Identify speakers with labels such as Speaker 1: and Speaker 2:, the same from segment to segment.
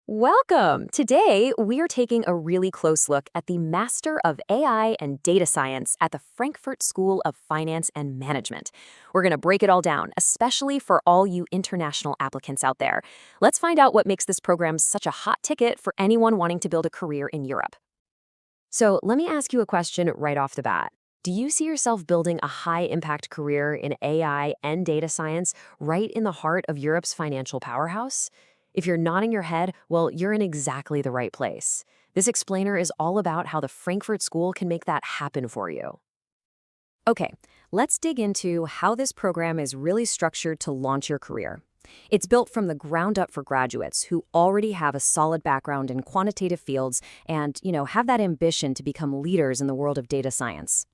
Speaker 1: Welcome! Today, we are taking a really close look at the Master of AI and Data Science at the Frankfurt School of Finance and Management. We're going to break it all down, especially for all you international applicants out there. Let's find out what makes this program such a hot ticket for anyone wanting to build a career in Europe. So, let me ask you a question right off the bat. Do you see yourself building a high-impact career in AI and data science right in the heart of Europe's financial powerhouse? If you're nodding your head, well, you're in exactly the right place. This explainer is all about how the Frankfurt School can make that happen for you. Okay, let's dig into how this program is really structured to launch your career. It's built from the ground up for graduates who already have a solid background in quantitative fields and, have that ambition to become leaders in the world of data science.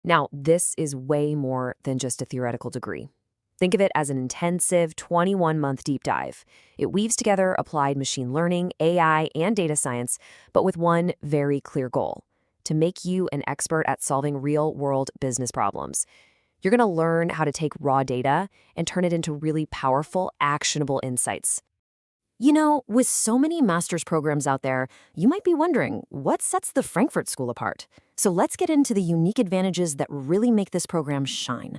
Speaker 1: Now, this is way more than just a theoretical degree. Think of it as an intensive 21-month deep dive. It weaves together applied machine learning, AI, and data science, but with one very clear goal: to make you an expert at solving real-world business problems. You're going to learn how to take raw data and turn it into really powerful, actionable insights. With so many master's programs out there, you might be wondering, what sets the Frankfurt School apart? So let's get into the unique advantages that really make this program shine.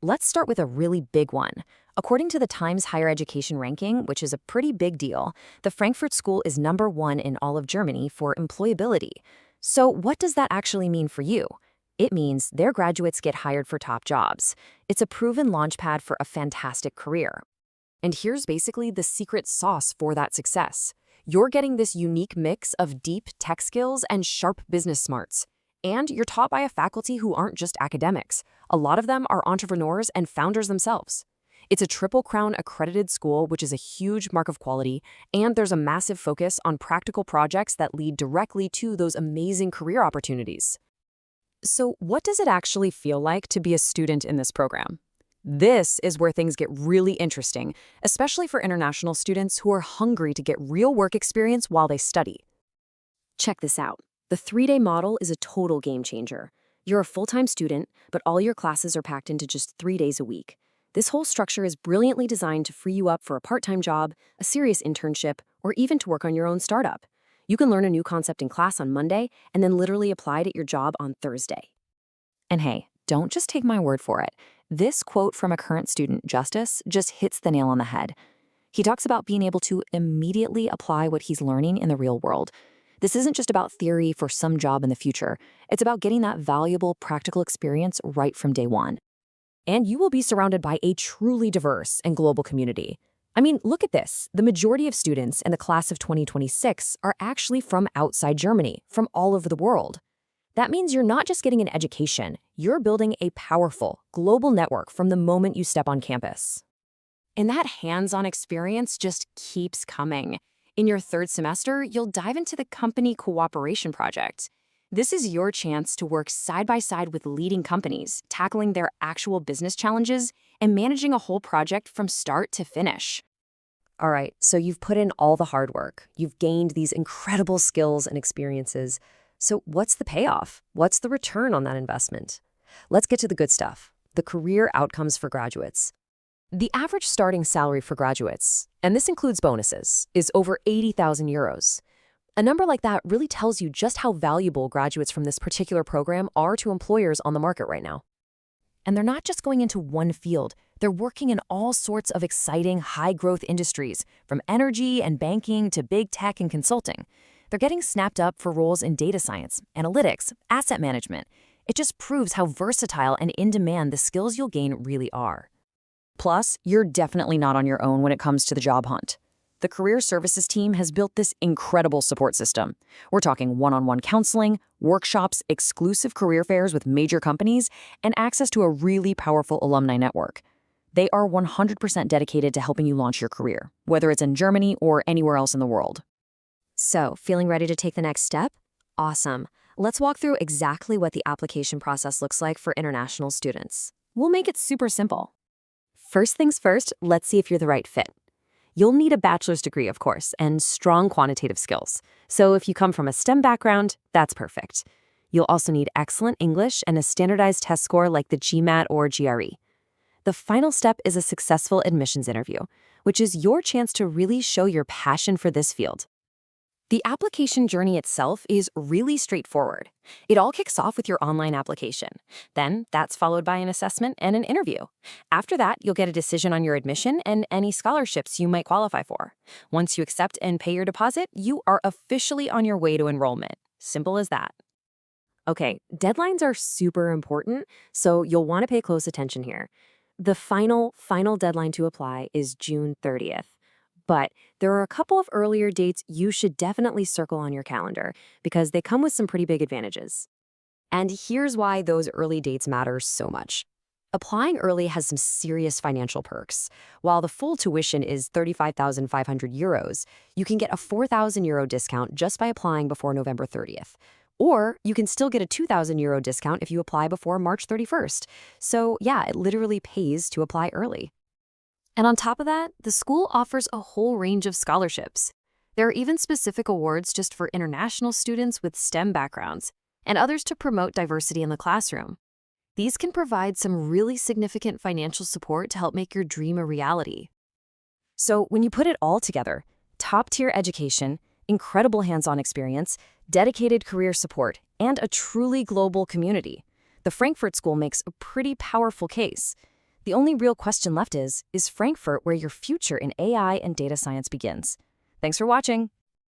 Speaker 1: Let's start with a really big one. According to the Times Higher Education ranking, which is a pretty big deal, the Frankfurt School is #1 in all of Germany for employability. So what does that actually mean for you? It means their graduates get hired for top jobs. It's a proven launchpad for a fantastic career. And here's basically the secret sauce for that success. You're getting this unique mix of deep tech skills and sharp business smarts. And you're taught by a faculty who aren't just academics. A lot of them are entrepreneurs and founders themselves. It's a Triple Crown accredited school, which is a huge mark of quality, and there's a massive focus on practical projects that lead directly to those amazing career opportunities. So what does it actually feel like to be a student in this program? This is where things get really interesting, especially for international students who are hungry to get real work experience while they study. Check this out. The 3-day model is a total game changer. You're a full-time student, but all your classes are packed into just 3 days a week. This whole structure is brilliantly designed to free you up for a part-time job, a serious internship, or even to work on your own startup. You can learn a new concept in class on Monday and then literally apply it at your job on Thursday. And hey, don't just take my word for it. This quote from a current student, Justice, just hits the nail on the head. He talks about being able to immediately apply what he's learning in the real world. This isn't just about theory for some job in the future. It's about getting that valuable practical experience right from day one. And you will be surrounded by a truly diverse and global community. I mean, look at this. The majority of students in the class of 2026 are actually from outside Germany, from all over the world. That means you're not just getting an education, you're building a powerful, global network from the moment you step on campus. And that hands-on experience just keeps coming. In your 3rd semester, you'll dive into the company cooperation project. This is your chance to work side by side with leading companies, tackling their actual business challenges and managing a whole project from start to finish. All right, so you've put in all the hard work. You've gained these incredible skills and experiences. So what's the payoff? What's the return on that investment? Let's get to the good stuff, the career outcomes for graduates. The average starting salary for graduates, and this includes bonuses, is over 80,000 euros. A number like that really tells you just how valuable graduates from this particular program are to employers on the market right now. And they're not just going into one field. They're working in all sorts of exciting, high-growth industries, from energy and banking to big tech and consulting. They're getting snapped up for roles in data science, analytics, asset management. It just proves how versatile and in-demand the skills you'll gain really are. Plus, you're definitely not on your own when it comes to the job hunt. The Career Services team has built this incredible support system. We're talking one-on-one counseling, workshops, exclusive career fairs with major companies, and access to a really powerful alumni network. They are 100% dedicated to helping you launch your career, whether it's in Germany or anywhere else in the world. So, feeling ready to take the next step? Awesome. Let's walk through exactly what the application process looks like for international students. We'll make it super simple. First things first, let's see if you're the right fit. You'll need a bachelor's degree, of course, and strong quantitative skills. So if you come from a STEM background, that's perfect. You'll also need excellent English and a standardized test score like the GMAT or GRE. The final step is a successful admissions interview. which is your chance to really show your passion for this field. The application journey itself is really straightforward. It all kicks off with your online application. Then, that's followed by an assessment and an interview. After that, you'll get a decision on your admission and any scholarships you might qualify for. Once you accept and pay your deposit, you are officially on your way to enrollment. Simple as that. Okay, deadlines are super important, so you'll want to pay close attention here. The final deadline to apply is June 30th. But there are a couple of earlier dates you should definitely circle on your calendar because they come with some pretty big advantages. And here's why those early dates matter so much. Applying early has some serious financial perks. While the full tuition is 35,500 euros, you can get a 4,000 euro discount just by applying before November 30th. Or you can still get a 2,000 euro discount if you apply before March 31st. So yeah, it literally pays to apply early. And on top of that, the school offers a whole range of scholarships. There are even specific awards just for international students with STEM backgrounds, and others to promote diversity in the classroom. These can provide some really significant financial support to help make your dream a reality. So when you put it all together, top-tier education, incredible hands-on experience, dedicated career support, and a truly global community, the Frankfurt School makes a pretty powerful case. The only real question left is Frankfurt where your future in AI and data science begins? Thanks for watching.